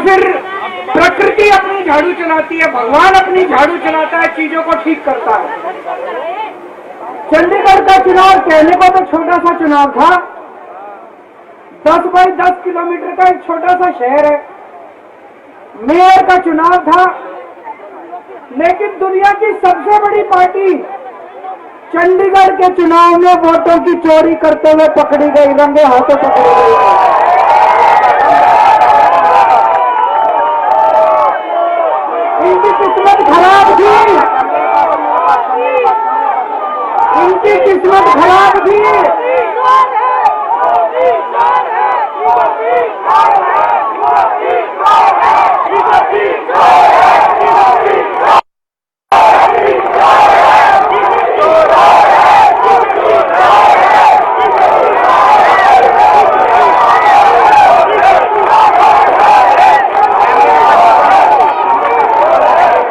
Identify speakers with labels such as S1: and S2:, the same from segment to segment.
S1: फिर प्रकृति अपनी झाड़ू चलाती है, भगवान अपनी झाड़ू चलाता है, चीजों को ठीक करता है। चंडीगढ़ का चुनाव कहने को तो छोटा सा चुनाव था, 10 बाई 10 किलोमीटर का एक छोटा सा शहर है, मेयर का चुनाव था, लेकिन दुनिया की सबसे बड़ी पार्टी चंडीगढ़ के चुनाव में वोटों की चोरी करते हुए पकड़ी गई, रंगे हाथों पकड़ी गई। इनकी किस्मत खराब थी, इनकी किस्मत खराब थी।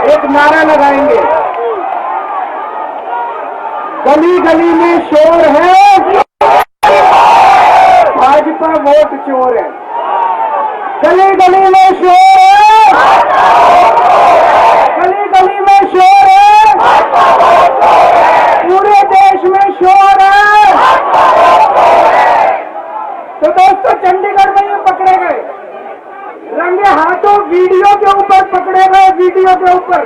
S1: एक नारा लगाएंगे, गली गली में शोर है, भाजपा वोट चोर है। गली गली में शोर है, गली गली में शोर है, पूरे देश में शोर है। तो दोस्तों, चंडीगढ़ में ये पकड़े गए, रंगे हाथों वीडियो के ऊपर पकड़े गए, वीडियो के ऊपर।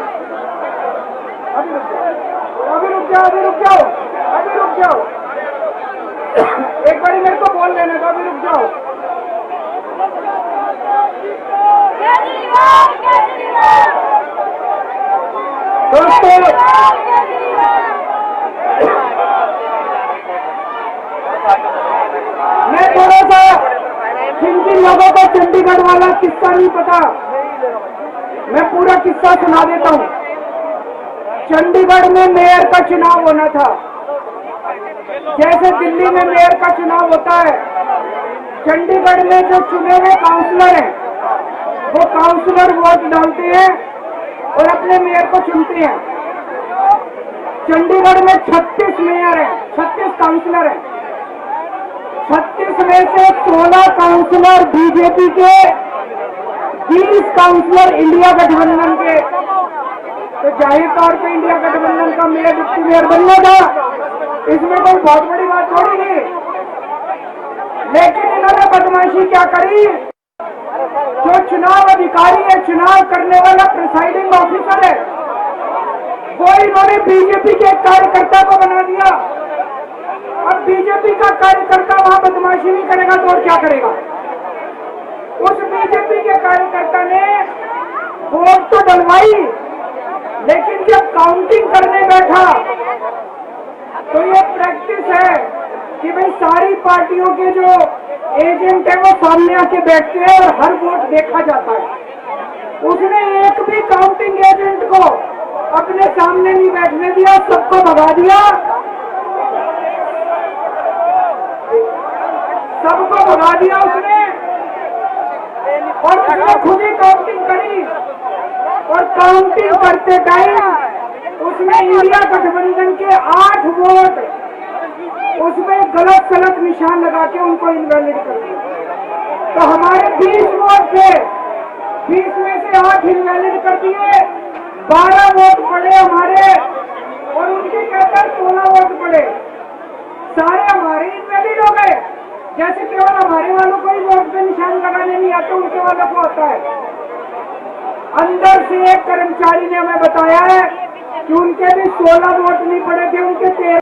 S1: अभी रुक जाओ, अभी रुक जाओ, अभी रुक जाओ, एक बारी मेरे को बोल देने दो, अभी रुक जाओ। दोस्तों, मैं थोड़ा सा जिन लोगों को चंडीगढ़ वाला किस्सा नहीं पता, मैं पूरा किस्सा सुना देता हूँ। चंडीगढ़ में मेयर का चुनाव होना था, जैसे दिल्ली में मेयर का चुनाव होता है। चंडीगढ़ में जो चुने हुए काउंसलर हैं, वो काउंसलर वोट डालते हैं और अपने मेयर को चुनते हैं। चंडीगढ़ में 36 मेयर हैं, 36 काउंसलर हैं। 36 में से 16 काउंसलर बीजेपी के, 20 काउंसलर इंडिया गठबंधन के। तो जाहिर तौर पे इंडिया गठबंधन का मेयर डिप्टी मेयर बनना था, इसमें कोई बहुत बड़ी बात थोड़ी नहीं। लेकिन इन्होंने बदमाशी क्या करी, जो चुनाव अधिकारी है, चुनाव करने वाला प्रिसाइडिंग ऑफिसर है, वो इन्होंने बीजेपी के कार्यकर्ता को बना दिया। अब बीजेपी का कार्यकर्ता वहां बदमाशी नहीं करेगा तो और क्या करेगा। उस बीजेपी के कार्यकर्ता ने वोट तो डलवाई, लेकिन जब काउंटिंग करने बैठा तो ये प्रैक्टिस है कि भाई सारी पार्टियों के जो एजेंट है वो सामने आके बैठते हैं और हर वोट देखा जाता है। उसने एक भी काउंटिंग एजेंट को अपने सामने नहीं बैठने दिया, सबको भगा दिया, सबको भगा दिया उसने। और उसने खुद ही काउंटिंग करी, और काउंटिंग करते टाइम उसमें इंडिया गठबंधन के 8 वोट उसमें गलत सलत निशान लगा के उनको इनवैलिड कर दिया। तो हमारे 20 वोट थे, 20 में से 8 इनवैलिड कर दिए, 12 वोट पड़े हमारे, और उनके कहकर 16 वोट पड़े, सारे हमारे इनवैलिड हो गए। जैसे केवल हमारे वालों को ही वोट पे निशान लगाने नहीं आते, उनके वालों को आता है। अंदर से एक कर्मचारी ने हमें बताया है कि उनके भी 16 वोट नहीं पड़े थे, उनके 13।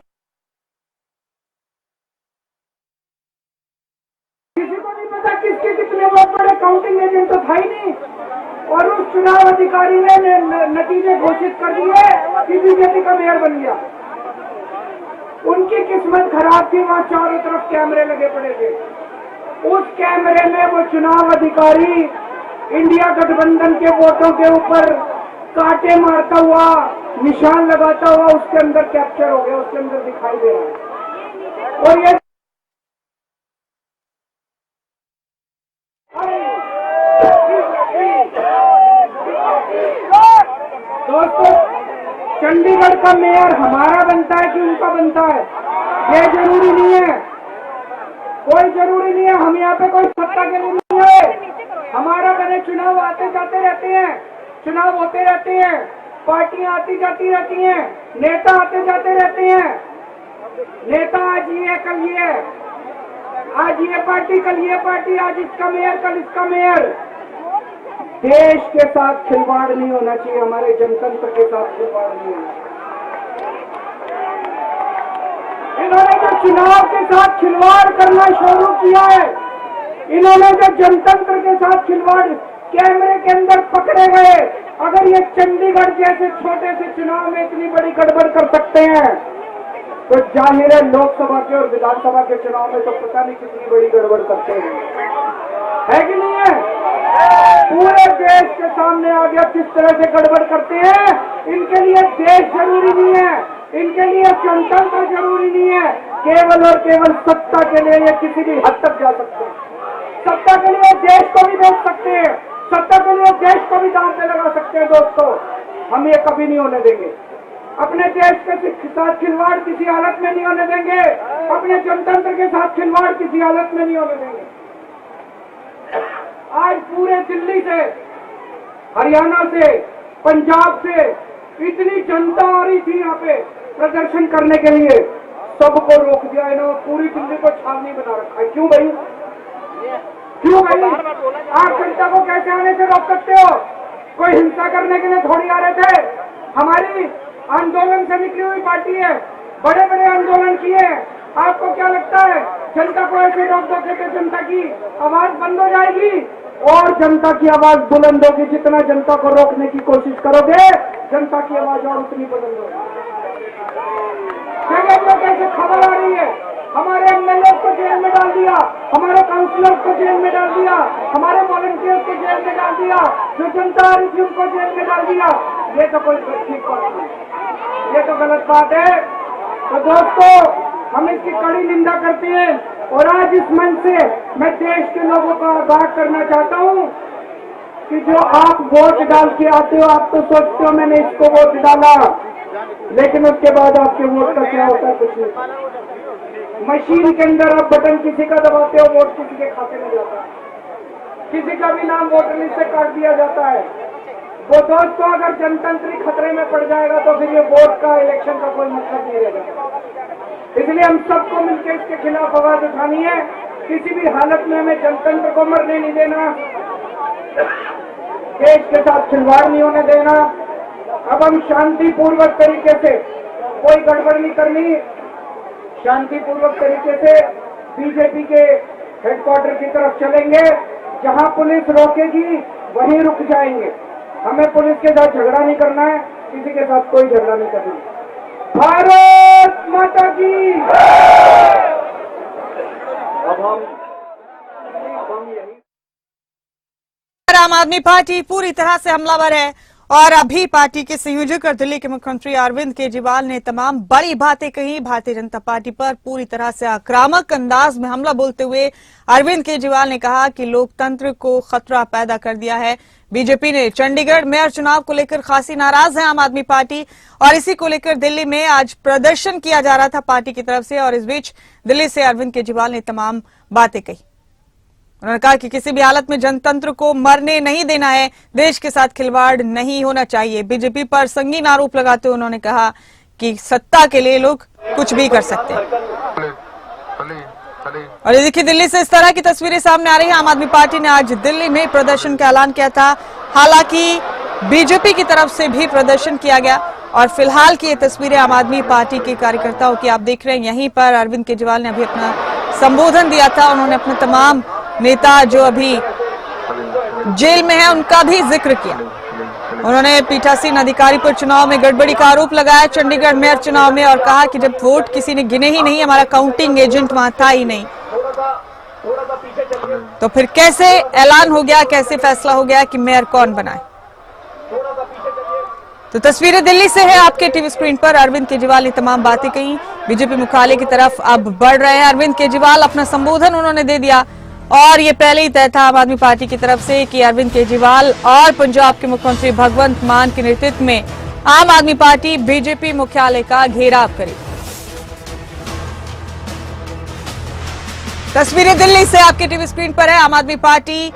S1: किसी को नहीं पता किसके कितने वोट पड़े, काउंटिंग एजेंट तो था ही नहीं। और उस चुनाव अधिकारी ने नतीजे घोषित कर दिए कि बीजेपी का मेयर बन गया। उनकी किस्मत खराब थी, वहां चारों तरफ कैमरे लगे पड़े थे। उस कैमरे में वो चुनाव अधिकारी इंडिया गठबंधन के वोटों के ऊपर कांटे मारता हुआ, निशान लगाता हुआ उसके अंदर कैप्चर हो गया, उसके अंदर दिखाई दे रहा है। और ये दोस्तों, चंडीगढ़ का मेयर हमारा बनता है कि उनका बनता है, ये जरूरी नहीं है, कोई जरूरी नहीं है। हम यहाँ पे कोई सत्ता के लिए नहीं है, हमारा हमारे चुनाव आते जाते रहते हैं, चुनाव होते रहते हैं, पार्टियां आती जाती रहती हैं, नेता आते जाते रहते हैं। नेता आज ये कल ये, आज ये पार्टी कल ये पार्टी, आज इसका मेयर कल इसका मेयर। देश के साथ खिलवाड़ नहीं होना चाहिए, हमारे जनतंत्र के साथ खिलवाड़ नहीं होना चाहिए। इन्होंने जो चुनाव के साथ खिलवाड़ करना शुरू किया है, इन्होंने जो जनतंत्र के साथ खिलवाड़ कैमरे के अंदर पकड़े गए, अगर ये चंडीगढ़ जैसे छोटे से चुनाव में इतनी बड़ी गड़बड़ कर सकते हैं तो जाहिर है लोकसभा के और विधानसभा के चुनाव में तो पता नहीं कितनी बड़ी गड़बड़ करते हैं, है कि नहीं है? पूरे देश के सामने आ गया किस तरह से गड़बड़ करते हैं। इनके लिए देश जरूरी नहीं है, इनके लिए जनतंत्र जरूरी नहीं है, केवल और केवल सत्ता के लिए ये किसी भी हद तक जा सकते हैं। सत्ता के लिए देश को भी बेच सकते हैं, सत्ता के लिए देश को भी दांव पे लगा सकते हैं। दोस्तों, हम ये कभी नहीं होने देंगे। अपने देश के साथ खिलवाड़ किसी हालत में नहीं होने देंगे, अपने जनतंत्र के साथ खिलवाड़ किसी हालत में नहीं होने देंगे। आज पूरे दिल्ली से, हरियाणा से, पंजाब से इतनी जनता आ रही थी यहाँ पे प्रदर्शन करने के लिए, सबको रोक दिया इन्होंने, पूरी दिल्ली को छावनी बना रखा है। क्यों भाई, क्यों भाई? आप जनता को कैसे आने से रोक सकते हो? कोई हिंसा करने के लिए थोड़ी आ रहे थे। हमारी आंदोलन से निकली हुई पार्टी है, बड़े बड़े आंदोलन किए। आपको क्या लगता है जनता को ऐसे रोक दोगे तो जनता की आवाज बंद हो जाएगी? और जनता की आवाज बुलंद होगी। जितना जनता को रोकने की कोशिश करोगे, जनता की आवाज और उतनी बुलंद होगी। कैसे खबर आ रही है, हमारे एमएलए को जेल में डाल दिया, हमारे काउंसिलर को जेल में डाल दिया, हमारे वॉलंटियर्स को जेल में डाल दिया, जो जनता आ रही थी उनको जेल में डाल दिया। ये तो कोई ठीक बात नहीं, ये तो गलत बात है। तो दोस्तों, हम इसकी कड़ी निंदा करते हैं और आज इस मंच से मैं देश के लोगों को आगाह करना चाहता हूं कि जो आप वोट डाल के आते हो, आप तो सोचते हो मैंने इसको वोट डाला, लेकिन उसके बाद आपके वोट का क्या होता है? कुछ नहीं। मशीन के अंदर आप बटन किसी का दबाते हो, वोट किसी के खाते में जाता है, किसी का भी नाम वोटर लिस्ट से काट दिया जाता है। वो दोस्तों, अगर जनतंत्र खतरे में पड़ जाएगा तो फिर ये वोट का, इलेक्शन का कोई मतलब नहीं रहेगा। इसलिए हम सबको मिलकर इसके खिलाफ आवाज उठानी है। किसी भी हालत में हमें जनतंत्र को मरने नहीं देना, देश के साथ खिलवाड़ नहीं होने देना। अब हम शांतिपूर्वक तरीके से, कोई गड़बड़ नहीं करनी, शांतिपूर्वक तरीके से बीजेपी के हेडक्वार्टर की तरफ चलेंगे। जहां पुलिस रोकेगी वहीं रुक जाएंगे। हमें पुलिस के साथ झगड़ा नहीं करना है, किसी के साथ कोई झगड़ा नहीं करना है। भारत माता की। अब हम यही,
S2: आम आदमी पार्टी पूरी तरह से हमलावर है और अभी पार्टी के संयोजक और दिल्ली के मुख्यमंत्री अरविंद केजरीवाल ने तमाम बड़ी बातें कही। भारतीय जनता पार्टी पर पूरी तरह से आक्रामक अंदाज में हमला बोलते हुए अरविंद केजरीवाल ने कहा कि लोकतंत्र को खतरा पैदा कर दिया है। बीजेपी ने चंडीगढ़ मेयर चुनाव को लेकर खासी नाराज है आम आदमी पार्टी, और इसी को लेकर दिल्ली में आज प्रदर्शन किया जा रहा था पार्टी की तरफ से। और इस बीच दिल्ली से अरविंद केजरीवाल ने तमाम बातें कही। उन्होंने कहा कि किसी भी हालत में जनतंत्र को मरने नहीं देना है, देश के साथ खिलवाड़ नहीं होना चाहिए। बीजेपी पर संगीन आरोप लगाते हुए उन्होंने कहा कि सत्ता के लिए लोग कुछ भी कर सकते हैं। और ये देखिए, दिल्ली से इस तरह की तस्वीरें सामने आ रही है। आम आदमी पार्टी ने आज दिल्ली में प्रदर्शन का ऐलान किया था, हालांकि बीजेपी की तरफ से भी प्रदर्शन किया गया। और फिलहाल की ये तस्वीरें आम आदमी पार्टी के कार्यकर्ताओं की आप देख रहे हैं। यहीं पर अरविंद केजरीवाल ने अभी अपना संबोधन दिया था। उन्होंने अपने तमाम नेता जो अभी जेल में है उनका भी जिक्र किया। उन्होंने पीठासीन अधिकारी पर चुनाव में गड़बड़ी का आरोप लगाया चंडीगढ़ मेयर चुनाव में, और कहा कि जब वोट किसी ने गिने ही नहीं, हमारा काउंटिंग एजेंट वहां था ही नहीं, तो फिर कैसे ऐलान हो गया, कैसे फैसला हो गया कि मेयर कौन बनाए। तो तस्वीरें दिल्ली से है आपके टीवी स्क्रीन पर। अरविंद केजरीवाल ने तमाम बातें कही। बीजेपी मुख्यालय की तरफ अब बढ़ रहे हैं अरविंद केजरीवाल। अपना संबोधन उन्होंने दे दिया और ये पहले ही तय था आम आदमी पार्टी की तरफ से कि अरविंद केजरीवाल और पंजाब के मुख्यमंत्री भगवंत मान के नेतृत्व में आम आदमी पार्टी बीजेपी मुख्यालय का घेराव करेगी। तस्वीरें दिल्ली से आपके टीवी स्क्रीन पर है। आम आदमी पार्टी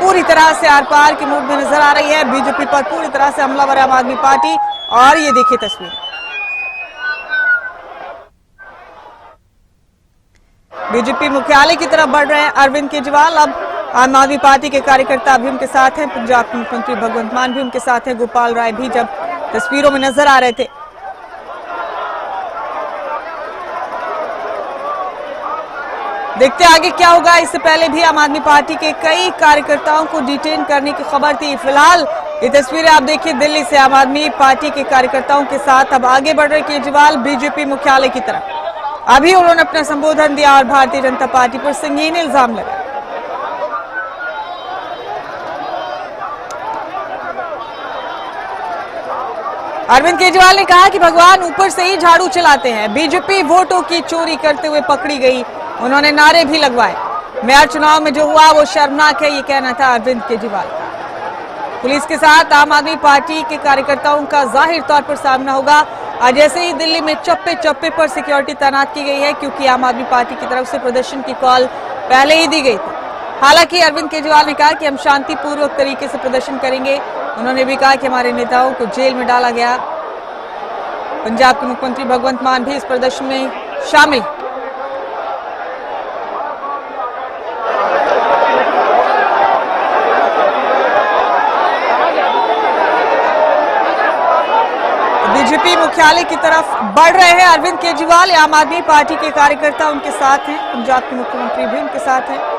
S2: पूरी तरह से आर पार के मूड में नजर आ रही है। बीजेपी पर पूरी तरह से हमलावर है आम आदमी पार्टी। और ये देखिए तस्वीर, बीजेपी मुख्यालय की तरफ बढ़ रहे हैं अरविंद केजरीवाल। अब आम आदमी पार्टी के कार्यकर्ता भी उनके साथ हैं, पंजाब के मुख्यमंत्री भगवंत मान भी उनके साथ हैं, गोपाल राय भी जब तस्वीरों में नजर आ रहे थे। देखते आगे क्या होगा। इससे पहले भी आम आदमी पार्टी के कई कार्यकर्ताओं को डिटेन करने की खबर थी। फिलहाल ये तस्वीरें आप देखिए दिल्ली से आम आदमी पार्टी के कार्यकर्ताओं के साथ अब आगे बढ़ रहे केजरीवाल बीजेपी मुख्यालय की तरफ। अभी उन्होंने अपना संबोधन दिया और भारतीय जनता पार्टी पर संगीन इल्जाम लगाए। अरविंद केजरीवाल ने कहा कि भगवान ऊपर से ही झाड़ू चलाते हैं, बीजेपी वोटों की चोरी करते हुए पकड़ी गई। उन्होंने नारे भी लगवाए। मेयर चुनाव में जो हुआ वो शर्मनाक है, ये कहना था अरविंद केजरीवाल। पुलिस के साथ आम आदमी पार्टी के कार्यकर्ताओं का जाहिर तौर पर सामना होगा। आज जैसे ही दिल्ली में चप्पे चप्पे पर सिक्योरिटी तैनात की गई है, क्योंकि आम आदमी पार्टी की तरफ से प्रदर्शन की कॉल पहले ही दी गई थी। हालांकि अरविंद केजरीवाल ने कहा कि हम शांतिपूर्वक तरीके से प्रदर्शन करेंगे। उन्होंने भी कहा कि हमारे नेताओं को जेल में डाला गया। पंजाब के मुख्यमंत्री भगवंत मान भी इस प्रदर्शन में शामिल। बीजेपी मुख्यालय की तरफ बढ़ रहे हैं अरविंद केजरीवाल। आम आदमी पार्टी के कार्यकर्ता उनके साथ हैं, पंजाब के मुख्यमंत्री भी उनके साथ हैं।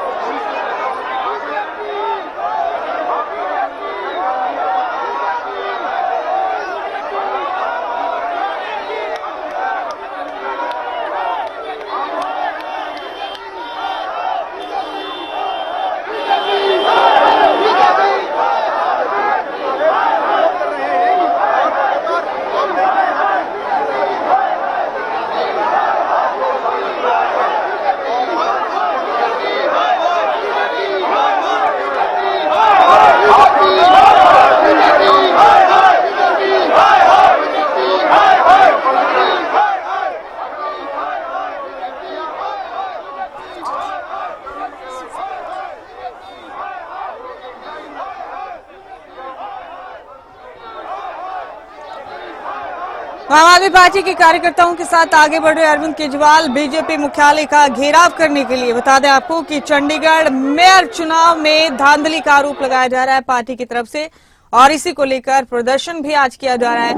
S2: आम आदमी पार्टी के कार्यकर्ताओं के साथ आगे बढ़ रहे अरविंद केजरीवाल बीजेपी मुख्यालय का घेराव करने के लिए। बता दें आपको कि चंडीगढ़ मेयर चुनाव में धांधली का आरोप लगाया जा रहा है पार्टी की तरफ से, और इसी को लेकर प्रदर्शन भी आज किया जा रहा है।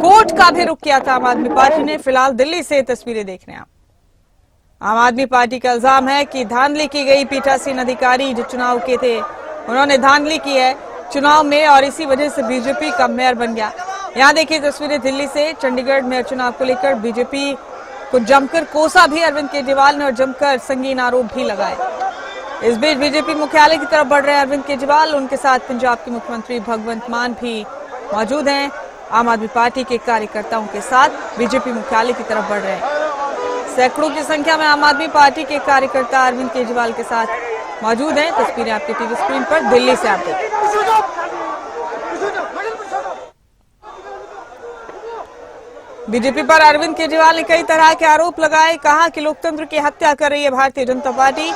S2: कोर्ट का भी रुख किया था आम आदमी पार्टी ने। फिलहाल दिल्ली से तस्वीरें देख रहे हैं आप। आम आदमी पार्टी का इल्जाम है कि धांधली की गई। पीठासीन अधिकारी जो चुनाव के थे उन्होंने धांधली की है चुनाव में, और इसी वजह से बीजेपी का मेयर बन गया। यहाँ देखिए तस्वीरें दिल्ली से। चंडीगढ़ मेयर चुनाव को लेकर बीजेपी को जमकर कोसा भी अरविंद केजरीवाल ने और जमकर संगीन आरोप भी लगाए। इस बीच बीजेपी मुख्यालय की तरफ बढ़ रहे अरविंद केजरीवाल। उनके साथ पंजाब के मुख्यमंत्री भगवंत मान भी मौजूद हैं। आम आदमी पार्टी के कार्यकर्ताओं के साथ बीजेपी मुख्यालय की तरफ बढ़ रहे हैं। सैकड़ों की संख्या में आम आदमी पार्टी के कार्यकर्ता अरविंद केजरीवाल के साथ मौजूद हैं। तस्वीरें आपके टीवी स्क्रीन पर दिल्ली से आप देखें। बीजेपी पर अरविंद केजरीवाल ने कई तरह के आरोप लगाए। कहा कि लोकतंत्र की हत्या कर रही है भारतीय जनता पार्टी।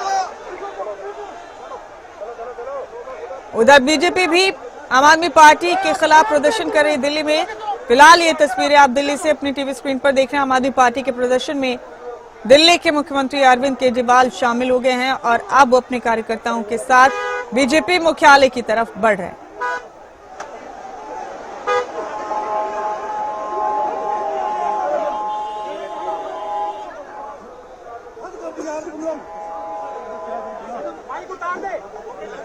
S2: उधर बीजेपी भी आम आदमी पार्टी के खिलाफ प्रदर्शन कर रही है दिल्ली में। फिलहाल ये तस्वीरें आप दिल्ली से अपनी टीवी स्क्रीन पर देख रहे हैं। आम आदमी पार्टी के प्रदर्शन में दिल्ली के मुख्यमंत्री अरविंद केजरीवाल शामिल हो गए हैं और अब अपने कार्यकर्ताओं के साथ बीजेपी मुख्यालय की तरफ बढ़ रहे हैं।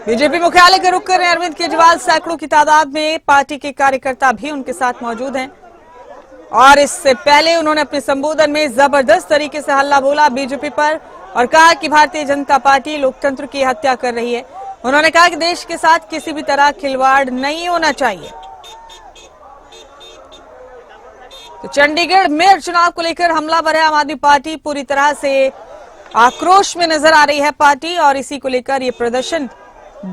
S2: बीजेपी मुख्यालय के रुख कर रहे अरविंद केजरीवाल। सैकड़ों की तादाद में पार्टी के कार्यकर्ता भी उनके साथ मौजूद हैं, और इससे पहले उन्होंने अपने संबोधन में जबरदस्त तरीके से हल्ला बोला बीजेपी पर और कहा कि भारतीय जनता पार्टी लोकतंत्र की हत्या कर रही है। उन्होंने कहा कि देश के साथ किसी भी तरह खिलवाड़ नहीं होना चाहिए। तो चंडीगढ़ मेयर चुनाव को लेकर हमलावर है आम आदमी पार्टी। पूरी तरह से आक्रोश में नजर आ रही है पार्टी, और इसी को लेकर ये प्रदर्शन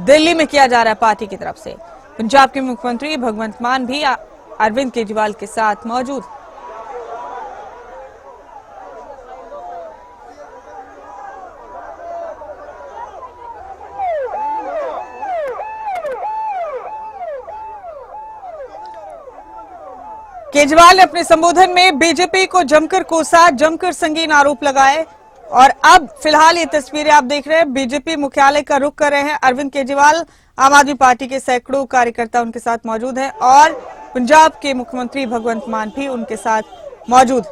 S2: दिल्ली में किया जा रहा है पार्टी की तरफ से। पंजाब के मुख्यमंत्री भगवंत मान भी अरविंद केजरीवाल के साथ मौजूद। केजरीवाल ने अपने संबोधन में बीजेपी को जमकर कोसा, जमकर संगीन आरोप लगाए। और अब फिलहाल ये तस्वीरें आप देख रहे हैं, बीजेपी मुख्यालय का रुख कर रहे हैं अरविंद केजरीवाल। आम आदमी पार्टी के सैकड़ों कार्यकर्ता उनके साथ मौजूद हैं और पंजाब के मुख्यमंत्री भगवंत मान भी उनके साथ मौजूद।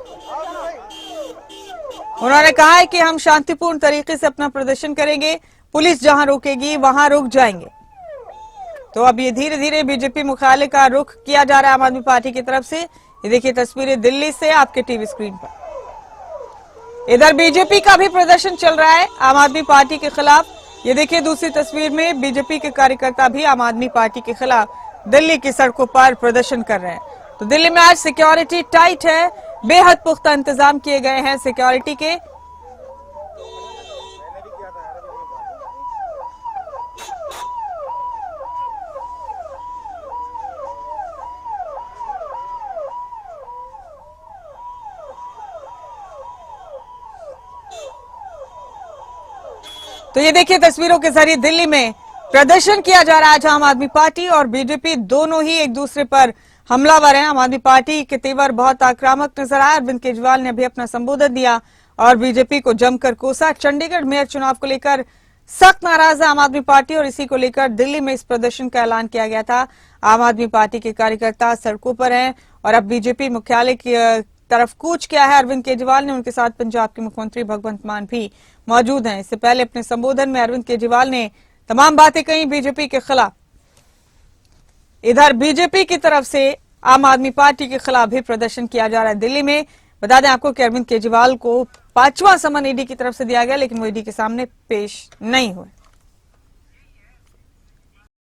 S2: उन्होंने कहा है कि हम शांतिपूर्ण तरीके से अपना प्रदर्शन करेंगे, पुलिस जहां रोकेगी वहां रुक जाएंगे। तो अब ये धीरे धीरे बीजेपी मुख्यालय का रुख किया जा रहा है आम आदमी पार्टी की तरफ से। ये देखिए तस्वीरें दिल्ली से आपके टीवी स्क्रीन पर। इधर बीजेपी का भी प्रदर्शन चल रहा है आम आदमी पार्टी के खिलाफ। ये देखिए दूसरी तस्वीर में बीजेपी के कार्यकर्ता भी आम आदमी पार्टी के खिलाफ दिल्ली की सड़कों पर प्रदर्शन कर रहे हैं। तो दिल्ली में आज सिक्योरिटी टाइट है, बेहद पुख्ता इंतजाम किए गए हैं सिक्योरिटी के। तो ये देखिए तस्वीरों के जरिए दिल्ली में प्रदर्शन किया जा रहा है जहां आम आदमी पार्टी और बीजेपी दोनों ही एक दूसरे पर हमलावर हैं। आम आदमी पार्टी के तेवर बहुत आक्रामक नजर आया। अरविंद केजरीवाल ने अभी अपना संबोधन दिया और बीजेपी को जमकर कोसा। चंडीगढ़ मेयर चुनाव को लेकर सख्त नाराज है आम आदमी पार्टी और इसी को लेकर दिल्ली में इस प्रदर्शन का ऐलान किया गया था। आम आदमी पार्टी के कार्यकर्ता सड़कों पर हैं और अब बीजेपी मुख्यालय की तरफ कूच किया है अरविंद केजरीवाल ने। उनके साथ पंजाब के मुख्यमंत्री भगवंत मान भी मौजूद हैं। इससे पहले अपने संबोधन में अरविंद केजरीवाल ने तमाम बातें कही बीजेपी के खिलाफ। इधर बीजेपी की तरफ से आम आदमी पार्टी के खिलाफ भी प्रदर्शन किया जा रहा है दिल्ली में। बता दें आपको कि अरविंद केजरीवाल को 5वां समन ईडी की तरफ से दिया गया, लेकिन वो ईडी के सामने पेश नहीं हुए।